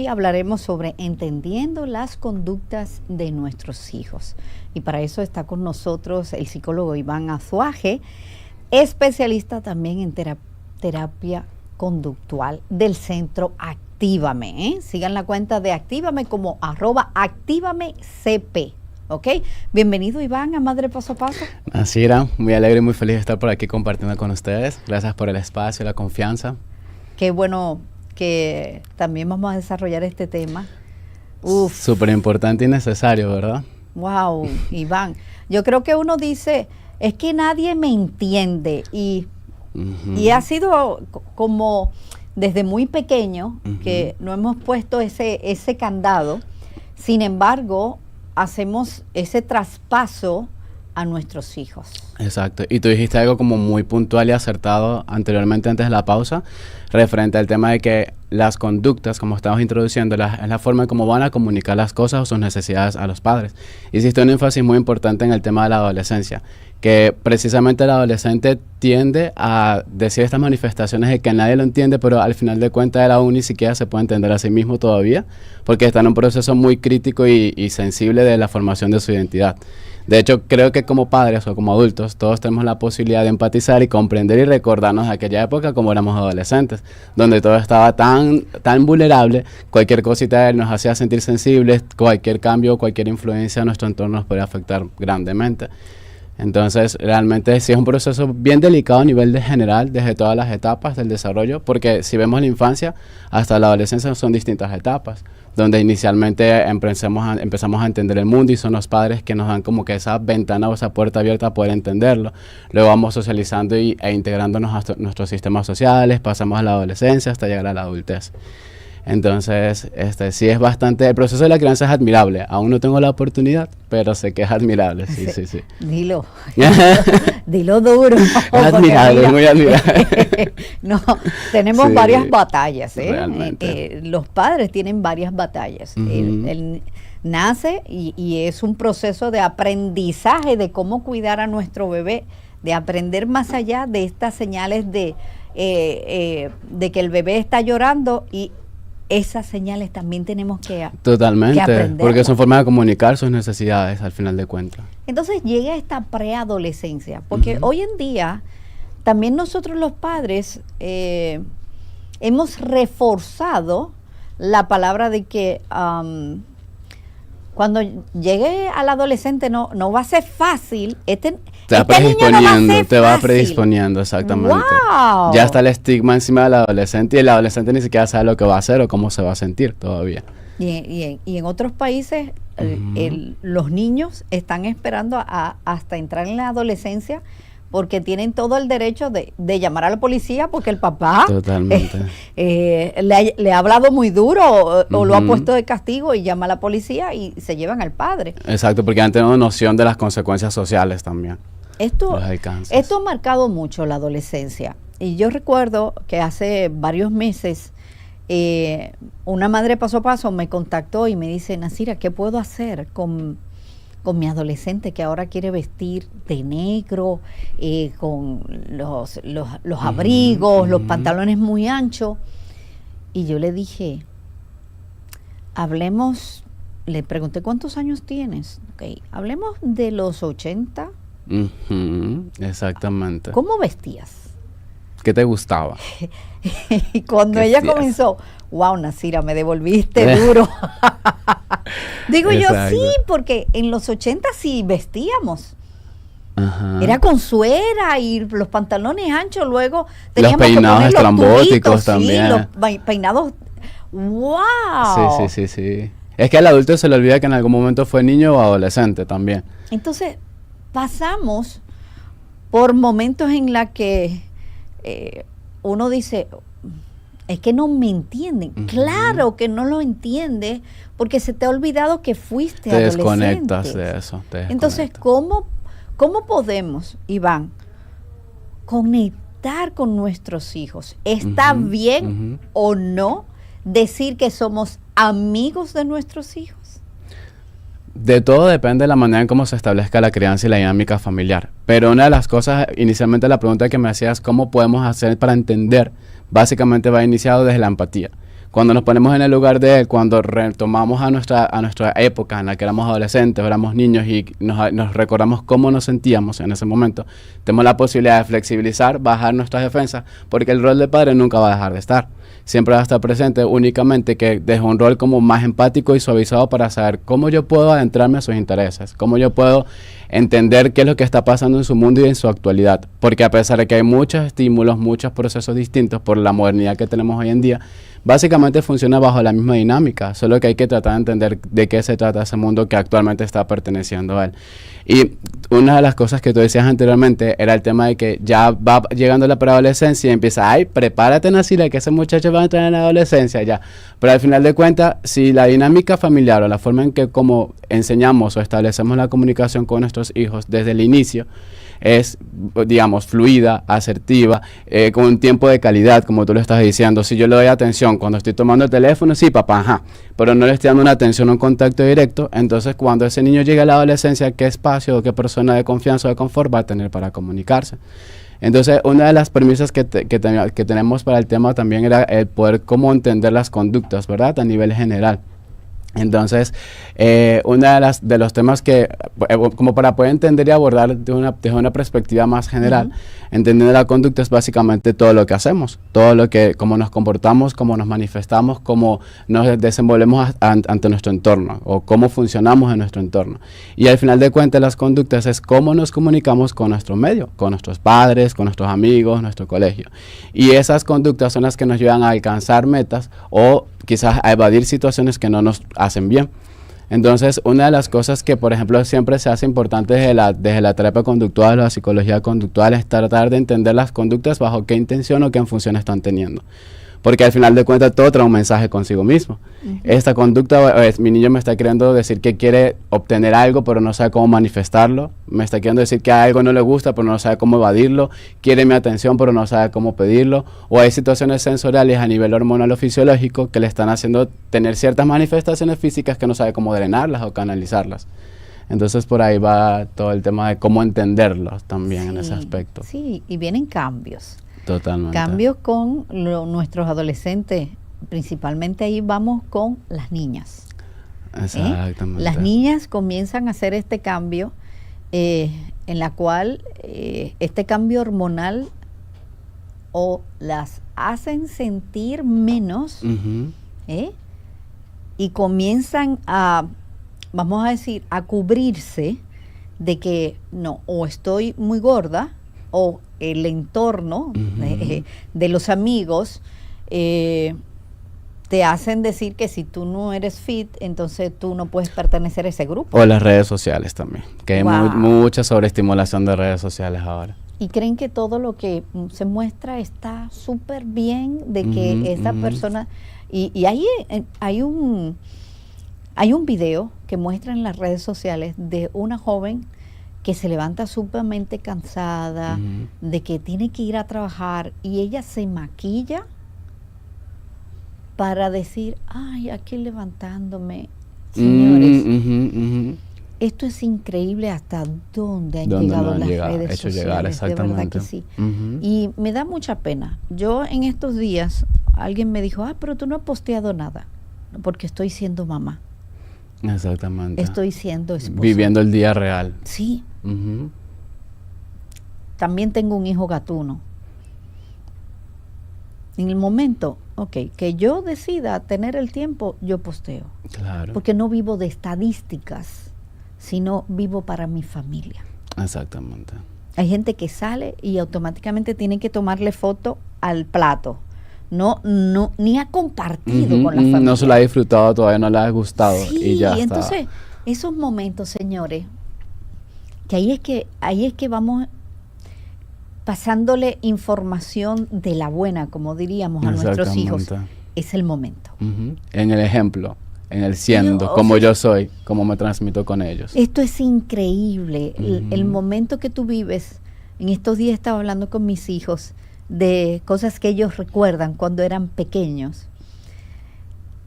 Hoy hablaremos sobre entendiendo las conductas de nuestros hijos. Y para eso está con nosotros el psicólogo Iván Azuaje, especialista también en terapia conductual del centro Actívame. Sigan la cuenta de Actívame como @actívamecp. ¿Ok? Bienvenido, Iván, a Madre Paso a Paso. Nasira, muy alegre y muy feliz de estar por aquí compartiendo con ustedes. Gracias por el espacio, la confianza. Qué bueno que también vamos a desarrollar este tema. Súper importante y necesario, ¿verdad? Wow, Iván. Yo creo que uno dice, es que nadie me entiende. Y ha sido como desde muy pequeño que no hemos puesto ese candado. Sin embargo, hacemos ese traspaso a nuestros hijos. Exacto. Y tú dijiste algo como muy puntual y acertado anteriormente, antes de la pausa, referente al tema de que las conductas, como estamos introduciendo, es la forma en cómo van a comunicar las cosas o sus necesidades a los padres. Hiciste un énfasis muy importante en el tema de la adolescencia, que precisamente el adolescente tiende a decir estas manifestaciones de que nadie lo entiende, pero al final de cuentas él aún ni siquiera se puede entender a sí mismo todavía, porque está en un proceso muy crítico y sensible de la formación de su identidad. De hecho, creo que como padres o como adultos, todos tenemos la posibilidad de empatizar y comprender y recordarnos de aquella época como éramos adolescentes, donde todo estaba tan vulnerable, cualquier cosita nos hacía sentir sensibles, cualquier cambio, cualquier influencia en nuestro entorno nos puede afectar grandemente. Entonces, realmente sí es un proceso bien delicado a nivel general, desde todas las etapas del desarrollo, porque si vemos la infancia hasta la adolescencia son distintas etapas, donde inicialmente empezamos a entender el mundo y son los padres que nos dan como que esa ventana o esa puerta abierta a poder entenderlo. Luego vamos socializando e integrándonos a nuestros sistemas sociales, pasamos a la adolescencia hasta llegar a la adultez. Entonces, sí es bastante, el proceso de la crianza es admirable. Aún no tengo la oportunidad, pero sé que es admirable, sí. Dilo, dilo duro. Es admirable, muy admirable. No, tenemos varias batallas, Realmente. Los padres tienen varias batallas. Él nace y es un proceso de aprendizaje de cómo cuidar a nuestro bebé, de aprender más allá de estas señales de que el bebé está llorando, y esas señales también tenemos que Totalmente, aprender, porque son formas de comunicar sus necesidades al final de cuentas. Entonces llega esta preadolescencia, porque hoy en día también nosotros los padres hemos reforzado la palabra de que cuando llegue al adolescente no va a ser fácil. Te va predisponiendo, exactamente. ¡Wow! Ya está el estigma encima del adolescente y el adolescente ni siquiera sabe lo que va a hacer o cómo se va a sentir todavía. Y en otros países los niños están esperando hasta entrar en la adolescencia, porque tienen todo el derecho de llamar a la policía porque el papá le ha hablado muy duro o lo ha puesto de castigo, y llama a la policía y se llevan al padre. Exacto, porque han tenido noción de las consecuencias sociales también. Esto ha marcado mucho la adolescencia. Y yo recuerdo que hace varios meses una madre paso a paso me contactó y me dice: Nasira, ¿qué puedo hacer con mi adolescente que ahora quiere vestir de negro, con los abrigos, los pantalones muy anchos? Y yo le dije, le pregunté, ¿cuántos años tienes? Okay, hablemos de los 80. Exactamente. ¿Cómo vestías? ¿Qué te gustaba? Y cuando ella comenzó, wow, Nasira, me devolviste duro. Digo Exacto. yo, sí, porque en los 80 sí vestíamos. Ajá. Era con suera y los pantalones anchos, luego teníamos los peinados estrambóticos también. Sí, los peinados, wow. Sí. Es que al adulto se le olvida que en algún momento fue niño o adolescente también. Entonces, pasamos por momentos en la que uno dice, es que no me entienden. Claro que no lo entiendes, porque se te ha olvidado que fuiste adolescente. Te desconectas de eso. Entonces, ¿cómo podemos, Iván, conectar con nuestros hijos? ¿Está bien o no decir que somos amigos de nuestros hijos? De todo depende de la manera en cómo se establezca la crianza y la dinámica familiar. Pero una de las cosas, inicialmente la pregunta que me hacías, ¿cómo podemos hacer para entender? Básicamente va iniciado desde la empatía. Cuando nos ponemos en el lugar de él, cuando retomamos a nuestra época en la que éramos adolescentes, éramos niños y nos recordamos cómo nos sentíamos en ese momento, tenemos la posibilidad de flexibilizar, bajar nuestras defensas, porque el rol de padre nunca va a dejar de estar. Siempre va a estar presente, únicamente que deja un rol como más empático y suavizado para saber cómo yo puedo adentrarme a sus intereses, cómo yo puedo entender qué es lo que está pasando en su mundo y en su actualidad. Porque a pesar de que hay muchos estímulos, muchos procesos distintos por la modernidad que tenemos hoy en día, básicamente funciona bajo la misma dinámica, solo que hay que tratar de entender de qué se trata ese mundo que actualmente está perteneciendo a él. Y una de las cosas que tú decías anteriormente era el tema de que ya va llegando la preadolescencia y empieza, ay, prepárate, Nasira, que ese muchacho va a entrar en la adolescencia ya. Pero al final de cuentas, si la dinámica familiar o la forma en que como enseñamos o establecemos la comunicación con nuestros hijos desde el inicio es, digamos, fluida, asertiva, con un tiempo de calidad, como tú lo estás diciendo. Si yo le doy atención cuando estoy tomando el teléfono, sí, papá, ajá, pero no le estoy dando una atención, un contacto directo, entonces cuando ese niño llegue a la adolescencia, ¿qué espacio o qué persona de confianza o de confort va a tener para comunicarse? Entonces, una de las premisas que tenemos para el tema también era el poder cómo entender las conductas, ¿verdad? A nivel general. Entonces, uno de los temas que, como para poder entender y abordar desde una perspectiva más general, entendiendo la conducta es básicamente todo lo que hacemos, todo lo que, cómo nos comportamos, cómo nos manifestamos, cómo nos desenvolvemos ante nuestro entorno o cómo funcionamos en nuestro entorno. Y al final de cuentas, las conductas es cómo nos comunicamos con nuestro medio, con nuestros padres, con nuestros amigos, nuestro colegio. Y esas conductas son las que nos llevan a alcanzar metas o quizás a evadir situaciones que no nos hacen bien. Entonces, una de las cosas que, por ejemplo, siempre se hace importante desde la terapia conductual o la psicología conductual es tratar de entender las conductas bajo qué intención o qué función están teniendo. Porque al final de cuentas todo trae un mensaje consigo mismo. Esta conducta, mi niño me está queriendo decir que quiere obtener algo, pero no sabe cómo manifestarlo. Me está queriendo decir que a algo no le gusta, pero no sabe cómo evadirlo. Quiere mi atención, pero no sabe cómo pedirlo. O hay situaciones sensoriales a nivel hormonal o fisiológico que le están haciendo tener ciertas manifestaciones físicas que no sabe cómo drenarlas o canalizarlas. Entonces por ahí va todo el tema de cómo entenderlos también en ese aspecto. Sí, y vienen cambios. Totalmente. Cambios con nuestros adolescentes, principalmente ahí vamos con las niñas. Exactamente. Las niñas comienzan a hacer este cambio en la cual este cambio hormonal o las hacen sentir menos y comienzan a, vamos a decir, a cubrirse de que no, o estoy muy gorda o el entorno de los amigos te hacen decir que si tú no eres fit, entonces tú no puedes pertenecer a ese grupo. O las redes sociales también, que hay mucha sobreestimulación de redes sociales ahora. Y creen que todo lo que se muestra está súper bien, de que esa persona... Y ahí hay un video que muestra en las redes sociales de una joven que se levanta sumamente cansada, de que tiene que ir a trabajar y ella se maquilla para decir, ay, aquí levantándome. Señores, esto es increíble hasta dónde han llegado las redes sociales. De verdad que sí. Y me da mucha pena. Yo en estos días, alguien me dijo, pero tú no has posteado nada, porque estoy siendo mamá. Exactamente. Estoy siendo esposa. Viviendo el día real. Sí. También tengo un hijo gatuno. En el momento, que yo decida tener el tiempo, yo posteo. Claro. Porque no vivo de estadísticas, sino vivo para mi familia. Exactamente. Hay gente que sale y automáticamente tiene que tomarle foto al plato. No, ni ha compartido con la familia. No se la ha disfrutado, todavía no le ha gustado. Sí, y ya está. Entonces, esos momentos, señores, que ahí es que vamos pasándole información de la buena, como diríamos, a nuestros hijos. Es el momento. En el ejemplo, en el siendo, como yo soy, como me transmito con ellos. Esto es increíble. El momento que tú vives. En estos días estaba hablando con mis hijos de cosas que ellos recuerdan cuando eran pequeños.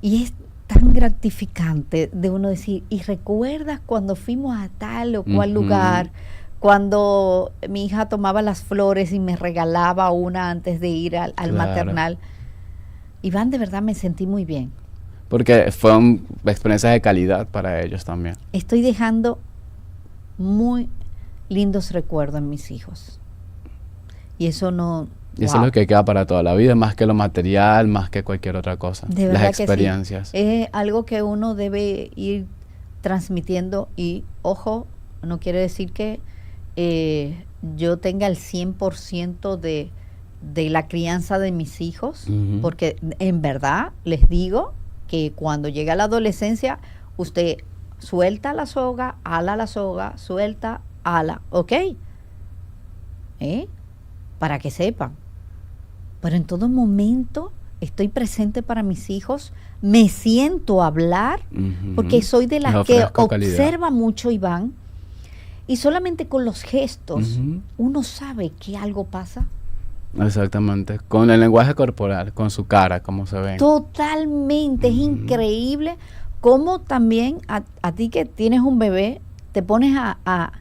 Y es tan gratificante de uno decir, ¿y recuerdas cuando fuimos a tal o cual lugar? Cuando mi hija tomaba las flores y me regalaba una antes de ir al maternal. Iván, de verdad me sentí muy bien. Porque fueron experiencias de calidad para ellos también. Estoy dejando muy lindos recuerdos en mis hijos. Y eso no... Y eso es lo que queda para toda la vida, más que lo material, más que cualquier otra cosa. De verdad las experiencias. Que sí. Es algo que uno debe ir transmitiendo y, ojo, no quiere decir que yo tenga el 100% de la crianza de mis hijos, porque en verdad les digo que cuando llega la adolescencia, usted suelta la soga, ala la soga, suelta, ala, ¿ok? Para que sepan. Pero en todo momento estoy presente para mis hijos, me siento a hablar, porque soy de las que observa mucho, Iván, y solamente con los gestos uno sabe que algo pasa. Exactamente, con el lenguaje corporal, con su cara, cómo se ve. Totalmente, es increíble cómo también a ti que tienes un bebé, te pones a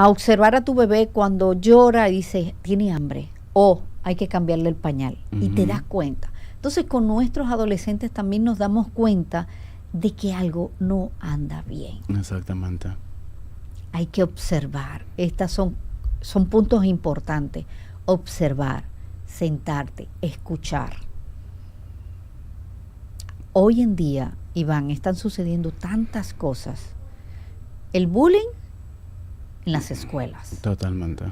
observar a tu bebé cuando llora y dice, tiene hambre, o hay que cambiarle el pañal, y te das cuenta. Entonces con nuestros adolescentes también nos damos cuenta de que algo no anda bien. Exactamente. Hay que observar. Estas son puntos importantes. Observar, sentarte, escuchar. Hoy en día, Iván, están sucediendo tantas cosas. El bullying en las escuelas. Totalmente.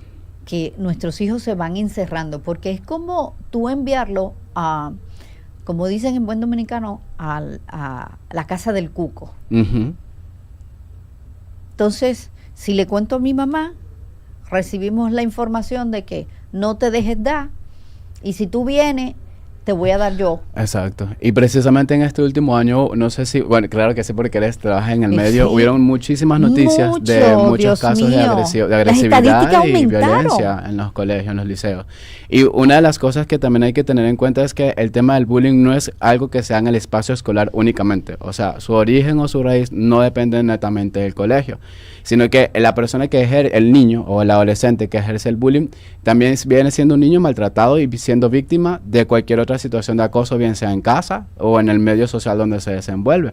Que nuestros hijos se van encerrando, porque es como tú enviarlo a, como dicen en buen dominicano, a la casa del cuco. Entonces, si le cuento a mi mamá, recibimos la información de que no te dejes dar, y si tú vienes, te voy a dar yo. Exacto. Y precisamente en este último año, no sé si, bueno, claro que sí, porque trabajas en el medio, hubieron muchísimas noticias de muchos casos de agresividad y violencia en los colegios, en los liceos. Y una de las cosas que también hay que tener en cuenta es que el tema del bullying no es algo que sea en el espacio escolar únicamente. O sea, su origen o su raíz no depende netamente del colegio, sino que la persona que ejerce, el niño o el adolescente que ejerce el bullying, también viene siendo un niño maltratado y siendo víctima de cualquier otra situación de acoso, bien sea en casa o en el medio social donde se desenvuelve.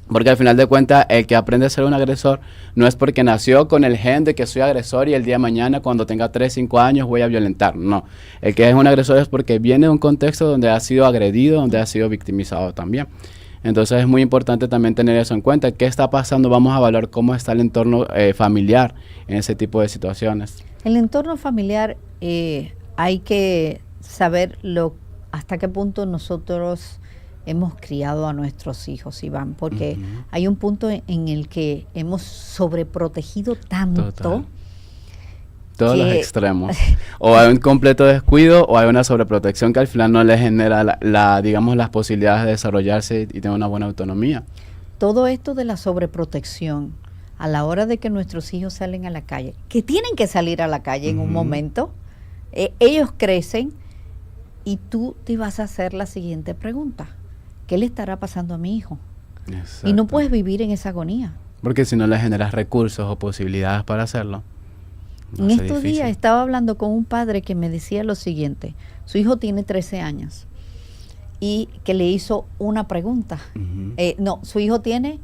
Porque al final de cuentas, el que aprende a ser un agresor no es porque nació con el gen de que soy agresor y el día de mañana cuando tenga 3, 5 años voy a violentar. No, el que es un agresor es porque viene de un contexto donde ha sido agredido, donde ha sido victimizado también. Entonces es muy importante también tener eso en cuenta. ¿Qué está pasando? Vamos a evaluar cómo está el entorno familiar en ese tipo de situaciones. El entorno familiar hay que saber hasta qué punto nosotros hemos criado a nuestros hijos, Iván, porque hay un punto en el que hemos sobreprotegido tanto. Total. Todos los extremos. O hay un completo descuido o hay una sobreprotección que al final no le genera digamos, las posibilidades de desarrollarse y tener una buena autonomía. Todo esto de la sobreprotección a la hora de que nuestros hijos salen a la calle, que tienen que salir a la calle en un momento, ellos crecen y tú te vas a hacer la siguiente pregunta. ¿Qué le estará pasando a mi hijo? Exacto. Y no puedes vivir en esa agonía. Porque si no le generas recursos o posibilidades para hacerlo. En estos días estaba hablando con un padre que me decía lo siguiente. Su hijo tiene 13 años y que le hizo una pregunta. Su hijo tiene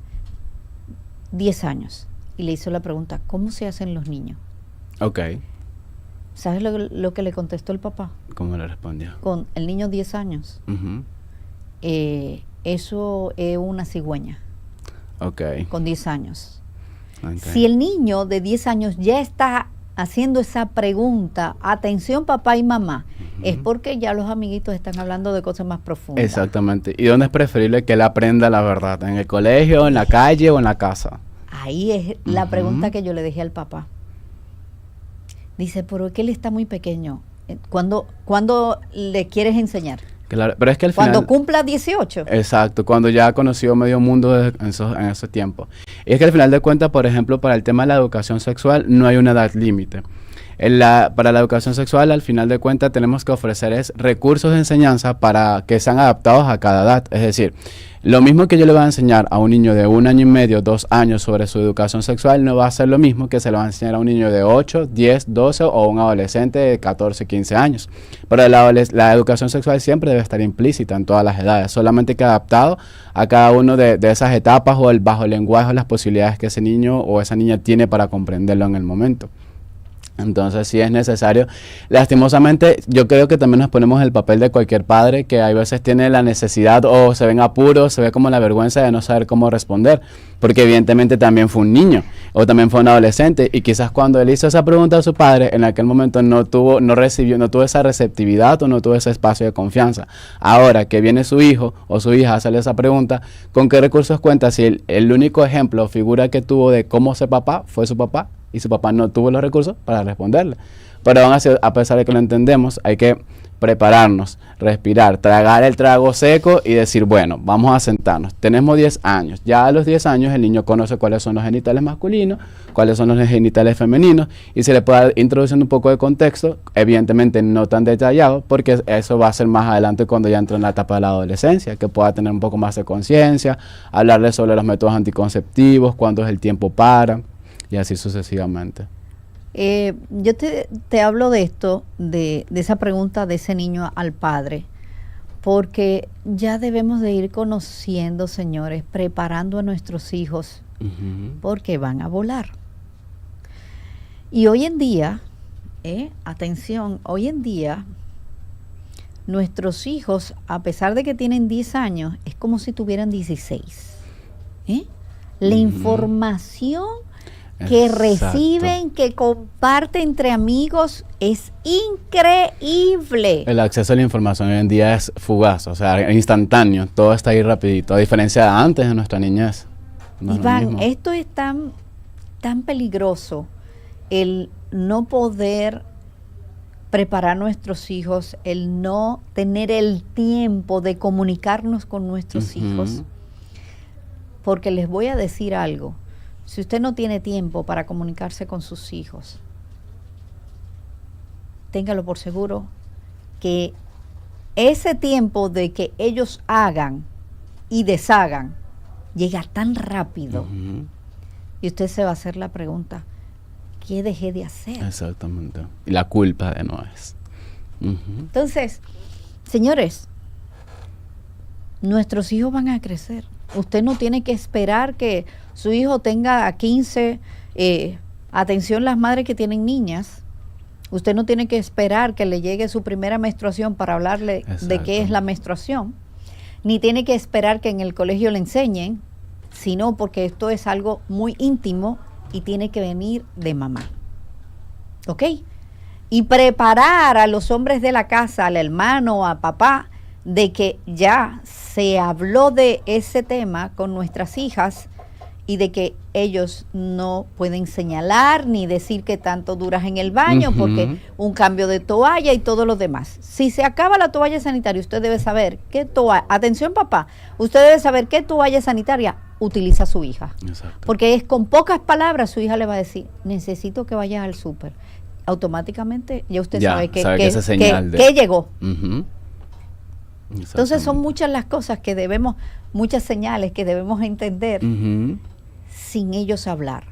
10 años y le hizo la pregunta, ¿cómo se hacen los niños? Ok. ¿Sabes lo que le contestó el papá? ¿Cómo le respondió? Con el niño 10 años. Eso es una cigüeña. Ok. Con 10 años. Okay. Si el niño de 10 años ya está haciendo esa pregunta, atención papá y mamá, es porque ya los amiguitos están hablando de cosas más profundas. Exactamente. ¿Y dónde es preferible que él aprenda la verdad? ¿En el colegio, en la calle o en la casa? Ahí es la pregunta que yo le dejé al papá. Dice, pero es que él está muy pequeño. ¿Cuándo le quieres enseñar? Claro, pero es que al final... Cuando cumpla 18. Exacto, cuando ya ha conocido medio mundo en ese tiempo. Y es que al final de cuentas, por ejemplo, para el tema de la educación sexual no hay una edad límite. Para la educación sexual, al final de cuentas, tenemos que ofrecer recursos de enseñanza para que sean adaptados a cada edad. Es decir, lo mismo que yo le voy a enseñar a un niño de 1 año y medio, 2 años sobre su educación sexual, no va a ser lo mismo que se le va a enseñar a un niño de 8, 10, 12 o un adolescente de 14, 15 años. Pero la educación sexual siempre debe estar implícita en todas las edades, solamente que adaptado a cada uno de esas etapas o bajo el lenguaje o las posibilidades que ese niño o esa niña tiene para comprenderlo en el momento. Entonces sí es necesario. Lastimosamente yo creo que también nos ponemos el papel de cualquier padre que hay veces tiene la necesidad o se ven apuros, se ve como la vergüenza de no saber cómo responder, porque evidentemente también fue un niño o también fue un adolescente y quizás cuando él hizo esa pregunta a su padre en aquel momento no tuvo esa receptividad o no tuvo ese espacio de confianza. Ahora que viene su hijo o su hija a hacerle esa pregunta, ¿con qué recursos cuenta? Si el único ejemplo o figura que tuvo de cómo ser papá fue su papá, y su papá no tuvo los recursos para responderle. Pero aún así, a pesar de que lo entendemos, hay que prepararnos, respirar, tragar el trago seco y decir, bueno, vamos a sentarnos. Tenemos 10 años. Ya a los 10 años el niño conoce cuáles son los genitales masculinos, cuáles son los genitales femeninos y se le puede ir introduciendo un poco de contexto, evidentemente no tan detallado, porque eso va a ser más adelante cuando ya entra en la etapa de la adolescencia, que pueda tener un poco más de conciencia, hablarle sobre los métodos anticonceptivos, cuándo es el tiempo para, y así sucesivamente. Yo te hablo de esto, de esa pregunta de ese niño al padre, porque ya debemos de ir conociendo, señores, preparando a nuestros hijos, porque van a volar. Y hoy en día, atención, hoy en día, nuestros hijos, a pesar de que tienen 10 años, es como si tuvieran 16. La información que reciben, que comparten entre amigos, es increíble. El acceso a la información hoy en día es fugaz, o sea, instantáneo, todo está ahí rapidito, a diferencia de antes de nuestra niñez. No Iván, esto es tan peligroso, el no poder preparar a nuestros hijos, el no tener el tiempo de comunicarnos con nuestros hijos, porque les voy a decir algo. Si usted no tiene tiempo para comunicarse con sus hijos, téngalo por seguro que ese tiempo de que ellos hagan y deshagan llega tan rápido y usted se va a hacer la pregunta, ¿qué dejé de hacer? Exactamente. Y la culpa de no es. Entonces, señores, nuestros hijos van a crecer. Usted no tiene que esperar que su hijo tenga 15, atención las madres que tienen niñas, usted no tiene que esperar que le llegue su primera menstruación para hablarle de qué es la menstruación, ni tiene que esperar que en el colegio le enseñen, sino porque esto es algo muy íntimo y tiene que venir de mamá. ¿Ok? Y preparar a los hombres de la casa, al hermano, a papá, de que ya se habló de ese tema con nuestras hijas y de que ellos no pueden señalar ni decir que tanto duras en el baño porque un cambio de toalla y todo lo demás. Si se acaba la toalla sanitaria, usted debe saber qué toalla, atención papá, usted debe saber qué toalla sanitaria utiliza su hija. Exacto. Porque es con pocas palabras su hija le va a decir, necesito que vayas al súper. Automáticamente ya usted sabe que llegó. Entonces son muchas las cosas que debemos, muchas señales que debemos entender sin ellos hablar.